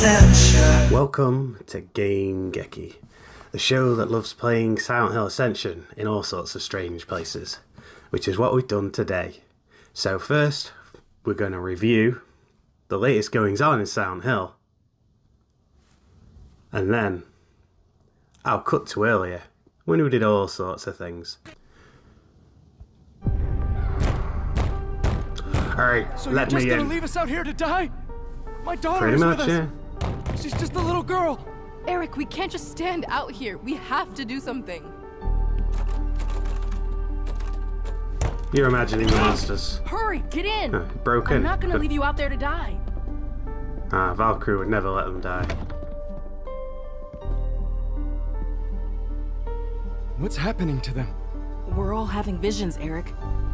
Ascension. Welcome to Game-Geki, the show that loves playing Silent Hill Ascension in all sorts of strange places, which is what we've done today. So first, we're going to review the latest goings on in Silent Hill, and then I'll cut to earlier when we did all sorts of things. Alright, so let you're me just gonna in. leave us out here to die? My daughter Pretty is much, with us. yeah. She's just a little girl. Eric, we can't just stand out here. We have to do something. You're imagining monsters. Hurry, get in. Broken. I'm not gonna leave you out there to die. Valkyrie would never let them die. What's happening to them? We're all having visions, Eric.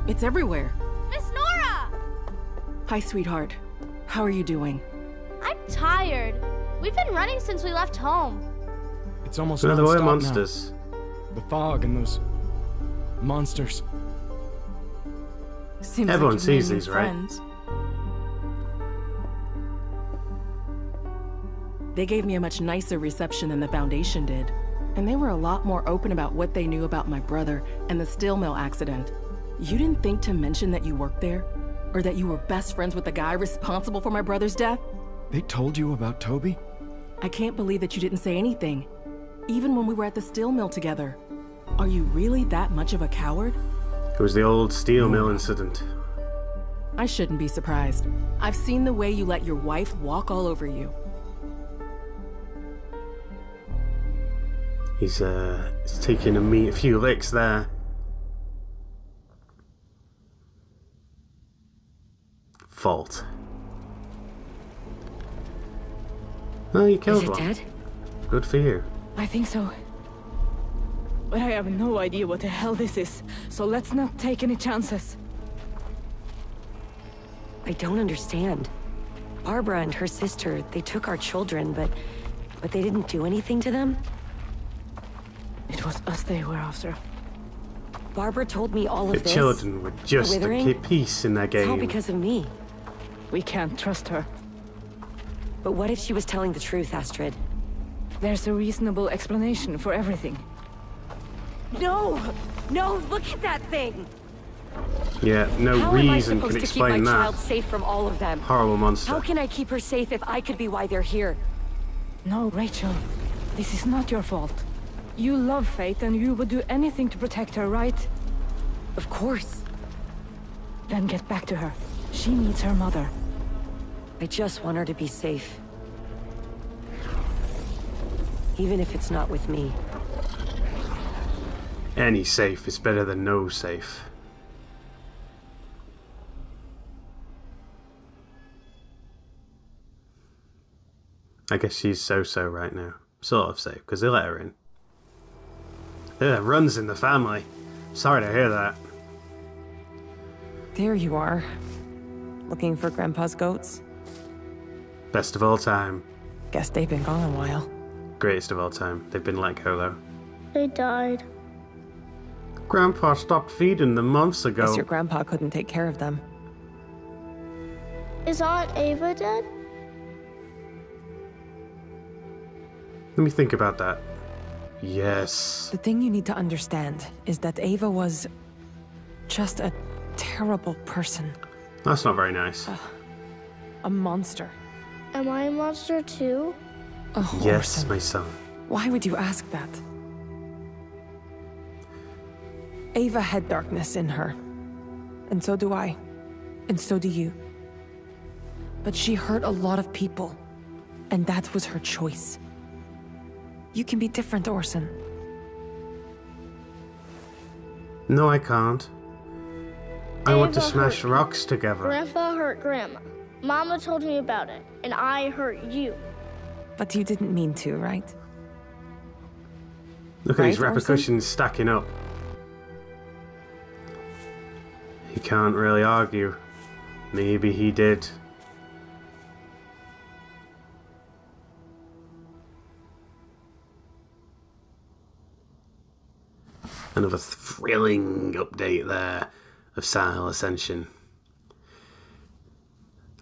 It's everywhere. Miss Nora! Hi, sweetheart. How are you doing? I'm tired. We've been running since we left home. It's almost No, there were non-stop monsters. now. The fog and those monsters. Seems Everyone like you've sees made new these, right? friends. They gave me a much nicer reception than the Foundation did. And they were a lot more open about what they knew about my brother and the steel mill accident. You didn't think to mention that you worked there? Or that you were best friends with the guy responsible for my brother's death? They told you about Toby? I can't believe that you didn't say anything. Even when we were at the steel mill together. Are you really that much of a coward? It was the old steel mill incident. I shouldn't be surprised. I've seen the way you let your wife walk all over you. He's taking a few licks there. Fault. Oh, you killed one. Dead? Good for you. I think so. But I have no idea what the hell this is, so let's not take any chances. I don't understand. Barbara and her sister, they took our children, but they didn't do anything to them? It was us they were after. Barbara told me all of The this. children were just Withering? a piece in their It's all game. because of me. We can't trust her. But what if she was telling the truth, Astrid? There's a reasonable explanation for everything. No! No, look at that thing! Yeah, no How am I reason supposed can to keep my explain child that. safe from all of them? Horrible monster. How can I keep her safe if I could be why they're here? No, Rachel. This is not your fault. You love Faith and you would do anything to protect her, right? Of course. Then get back to her. She needs her mother. I just want her to be safe. Even if it's not with me. Any safe is better than no safe. I guess she's so-so right now. Sort of safe, because they let her in. There runs in the family. Sorry to hear that. There you are. Looking for Grandpa's goats? Best of all time. Guess they've been gone a while. Greatest of all time. They've been let go though. They died. Grandpa stopped feeding them months ago. Guess your grandpa couldn't take care of them. Is Aunt Ava dead? Let me think about that. Yes. The thing you need to understand is that Ava was just a terrible person. That's not very nice. A monster. Am I a monster too? A Yes, Orson. my son. Why would you ask that? Ava had darkness in her. And so do I. And so do you. But she hurt a lot of people. And that was her choice. You can be different, Orson. No, I can't. I want to Ava smash hurt rocks together. Grandpa hurt Grandma. Mama told me about it, and I hurt you. But you didn't mean to, right? Look at these Right, Orson? repercussions stacking up. He can't really argue. Maybe he did. Another thrilling update there of Silent Hill Ascension.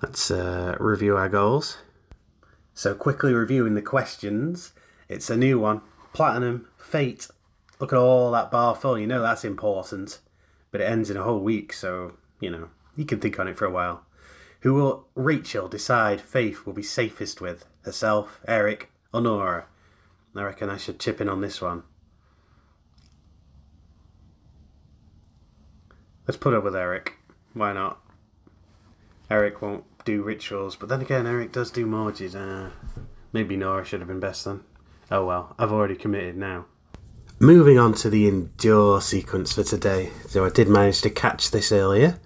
Let's review our goals. So quickly reviewing the questions, it's a new one. Platinum, Fate. Look at all that bar full, you know that's important. But it ends in a whole week, so, you know, you can think on it for a while. Who will Rachel decide Faith will be safest with? Herself, Eric, or Nora? I reckon I should chip in on this one. Let's put her with Eric. Why not? Eric won't do rituals, but then again, Eric does do Morges. Maybe Nora should have been best then. Oh well, I've already committed now. Moving on to the Endure sequence for today. So I did manage to catch this earlier.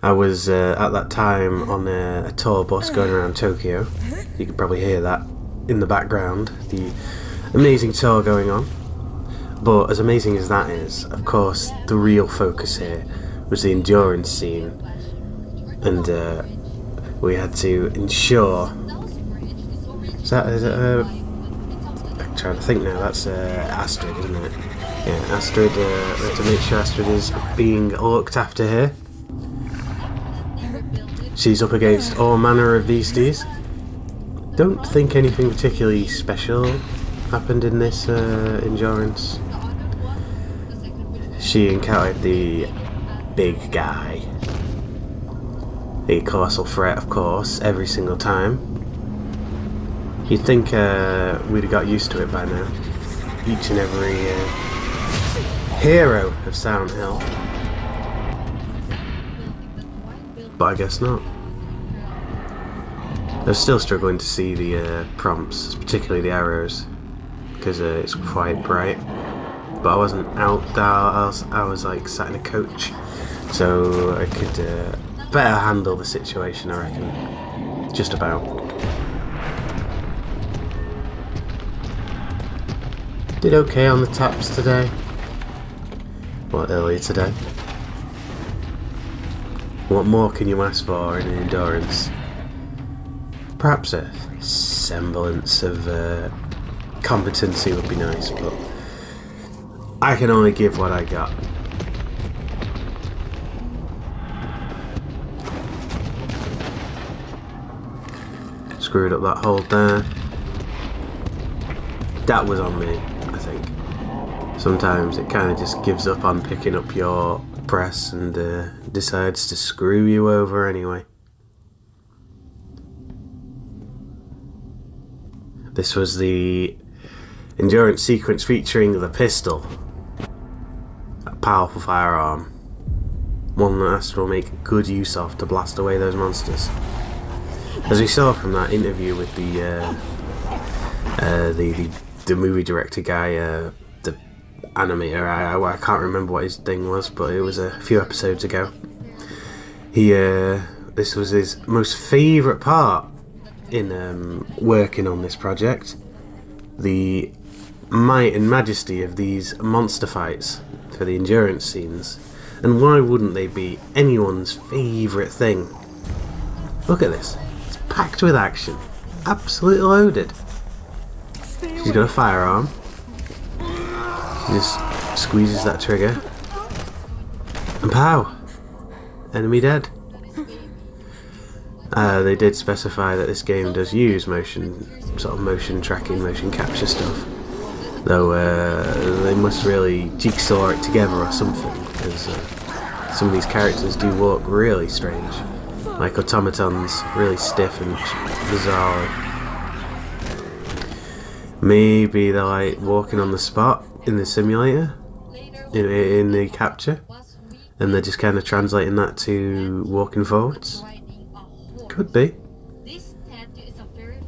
I was at that time on a tour bus going around Tokyo. You can probably hear that in the background. The amazing tour going on. But as amazing as that is, of course, the real focus here was the endurance scene. And we had to ensure... I'm trying to think now, that's Astrid, isn't it? Yeah, Astrid, we have to make sure Astrid is being looked after here. She's up against all manner of beasties. Don't think anything particularly special happened in this endurance. She encountered the big guy. A colossal threat, of course, every single time. You'd think we'd have got used to it by now. Each and every hero of Silent Hill. But I guess not. I was still struggling to see the prompts, particularly the arrows, because it's quite bright. But I wasn't out there, I was like sat in a coach, so I could better handle the situation, I reckon. Just about. Did okay on the taps today. Well, earlier today. What more can you ask for in an endurance? Perhaps a semblance of competency would be nice, but I can only give what I got. Screwed up that hold there. That was on me, I think. Sometimes it kind of just gives up on picking up your press and decides to screw you over anyway. This was the endurance sequence featuring the pistol. A powerful firearm. One that Astrid will make good use of to blast away those monsters. As we saw from that interview with the movie director guy, the animator, I can't remember what his thing was, but it was a few episodes ago. This was his most favourite part in working on this project. The might and majesty of these monster fights for the endurance scenes. And why wouldn't they be anyone's favourite thing? Look at this. It's packed with action. Absolutely loaded. She's got a firearm. She just squeezes that trigger. And pow! Enemy dead. They did specify that this game does use motion tracking, motion capture stuff. Though they must really jigsaw it together or something, because some of these characters do walk really strange. Like automatons, really stiff and bizarre. Maybe they're like walking on the spot in the simulator, in the capture, and they're just kind of translating that to walking forwards. Could be.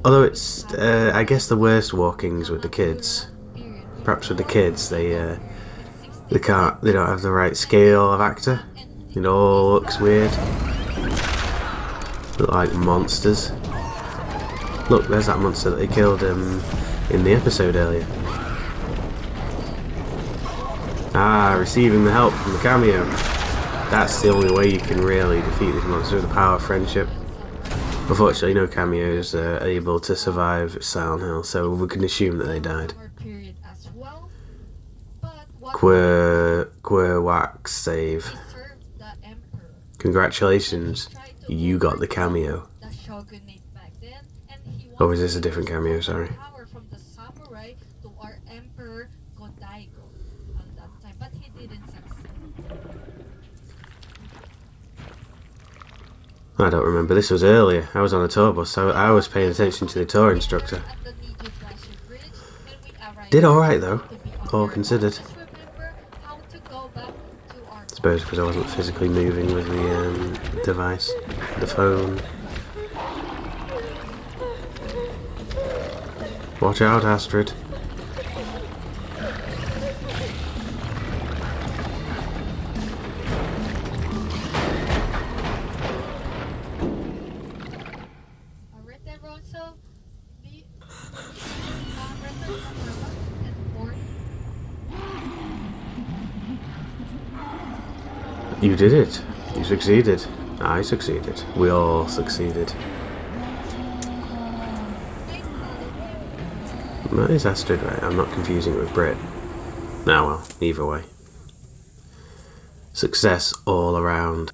Although it's, I guess the worst walkings with the kids. Perhaps with the kids, they don't have the right scale of actor. It all looks weird. Look like monsters. Look, there's that monster that they killed in the episode earlier. Ah, receiving the help from the cameo. That's the only way you can really defeat this monster, with the power of friendship. Unfortunately, no cameos are able to survive Silent Hill, so we can assume that they died. Queer wax save. Congratulations, you got the cameo. Oh, is this a different cameo? Sorry. Power from the samurai to our emperor Godaigo at that time, but he didn't succeed. I don't remember. This was earlier. I was on a tour bus, so I was paying attention to the tour instructor. At the Niji Flashing Bridge, when we arrived, Did alright though, to be on all our considered. just remember how to go back to our I suppose because I wasn't physically moving with the device, the phone. Watch out, Astrid. Alright then, Ronso. Return from Roma and board. You did it. You succeeded. I succeeded. We all succeeded. That is Astrid, right? I'm not confusing it with Brit. Nah, well, either way. Success all around.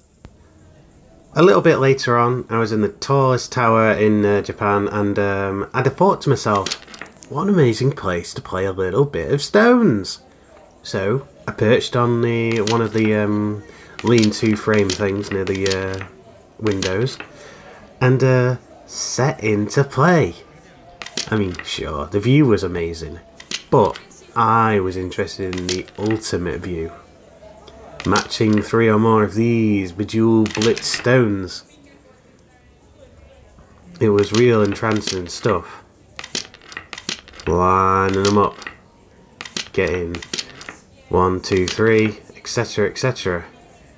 A little bit later on, I was in the tallest tower in Japan, and I'd have thought to myself, what an amazing place to play a little bit of stones. So I perched on one of the lean-to frame things near the windows, and set in to play. I mean, sure, the view was amazing, but I was interested in the ultimate view. Matching 3 or more of these bejeweled blitz stones. It was real entrancing stuff. Lining them up. Getting 1, 2, 3, etc, etc.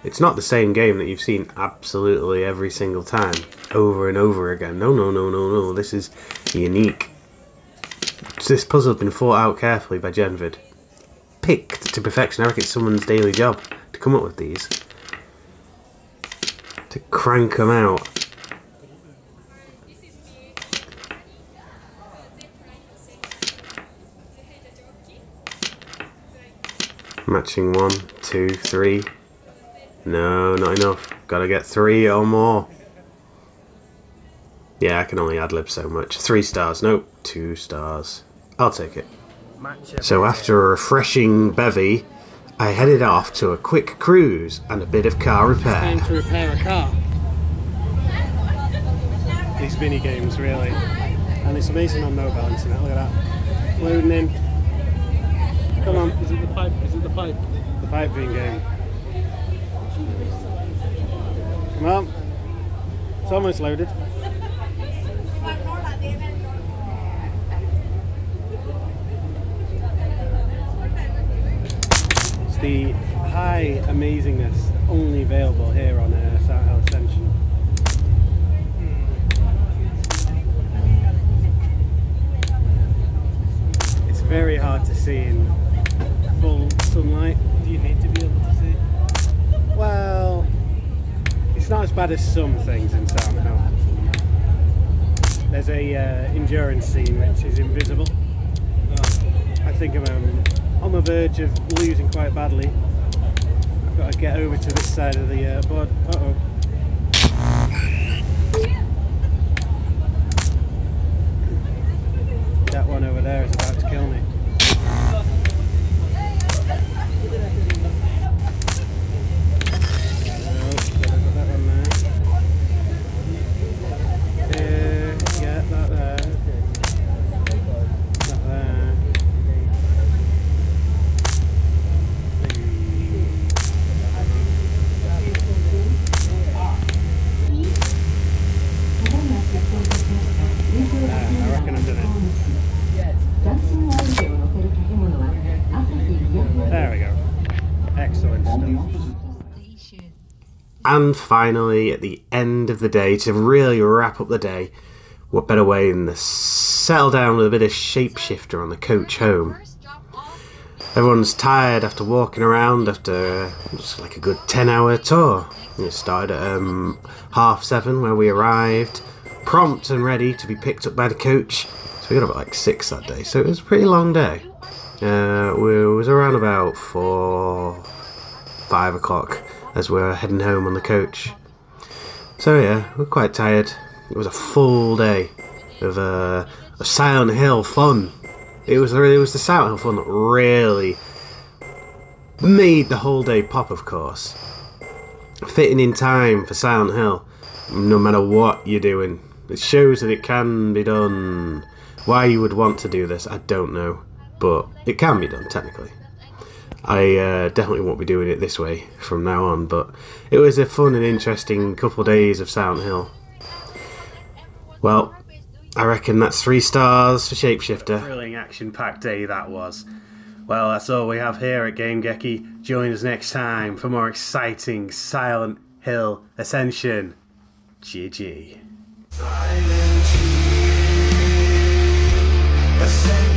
It's not the same game that you've seen absolutely every single time, over and over again. No, no, no, no, no. This is unique. This puzzle has been thought out carefully by Genvid. Picked to perfection. I reckon it's someone's daily job to come up with these. To crank them out. Matching 1, 2, 3. No, not enough. Gotta get 3 or more. Yeah, I can only ad-lib so much. 3 stars. Nope, 2 stars. I'll take it. So after a refreshing bevy, I headed off to a quick cruise and a bit of car repair. Time to repair a car. These mini games, really. And it's amazing on mobile internet. Look at that. Loading in. Come on. Is it the pipe? Is it the pipe? The pipe being game. Come on. It's almost loaded. It's the high amazingness only available here on Silent Hill Ascension. It's very hard to see in full sunlight. Do you need to be able to see? Well, it's not as bad as some things in Silent Hill. There's a endurance scene which is invisible. I think I'm on the verge of losing quite badly. I've got to get over to this side of the board. Uh-oh. That one over there is about to kill me. And finally, at the end of the day, to really wrap up the day, what better way than to settle down with a bit of shapeshifter on the coach home. Everyone's tired after walking around after just like a good 10-hour tour. It started at 7:30 where we arrived, prompt and ready to be picked up by the coach. So we got up at like 6 that day, so it was a pretty long day. It was around about 5 o'clock as we're heading home on the coach. So yeah, we're quite tired. It was a full day. of Silent Hill fun. It was the Silent Hill fun that really made the whole day pop, of course. Fitting in time for Silent Hill, no matter what you're doing. It shows that it can be done. Why you would want to do this, I don't know. But it can be done, technically. I definitely won't be doing it this way from now on, but it was a fun and interesting couple of days of Silent Hill. Well, I reckon that's 3 stars for Shapeshifter. Thrilling, action-packed day that was. Well, that's all we have here at Game-Geki. Join us next time for more exciting Silent Hill Ascension. GG. Ascension.